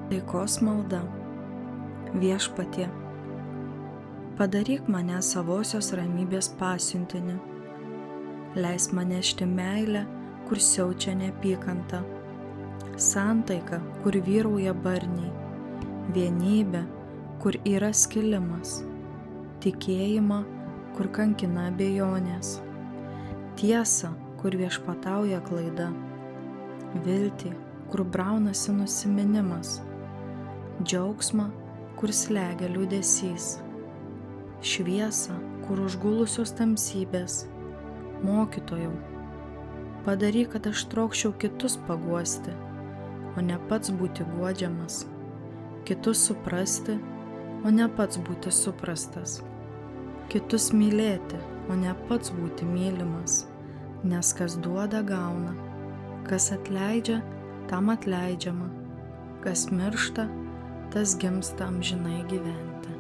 Taikos malda. Viešpatie, padaryk mane savosios ramybės pasiuntinį. Leisk man nešti meilę, kur siaučia neapykanta, santaiką, kur vyrauja barniai, vienybę, kur yra skilimas, tikėjimą, kur kankina abejonės, tiesą, kur viešpatauja klaida, viltį, kur braunasi nusiminimas, džiaugsmą, kur slegia liūdesys, šviesą, kur užgulusios tamsybės. Mokytojau, padaryk, kad aš trokščiau kitus paguosti, o ne pats būti guodžiamas, kitus suprasti, o ne pats būti suprastas, kitus mylėti, o ne pats būti mylimas, nes kas duoda gauna, kas atleidžia, tam atleidžiama, kas miršta, tas gimsta amžinai gyventi.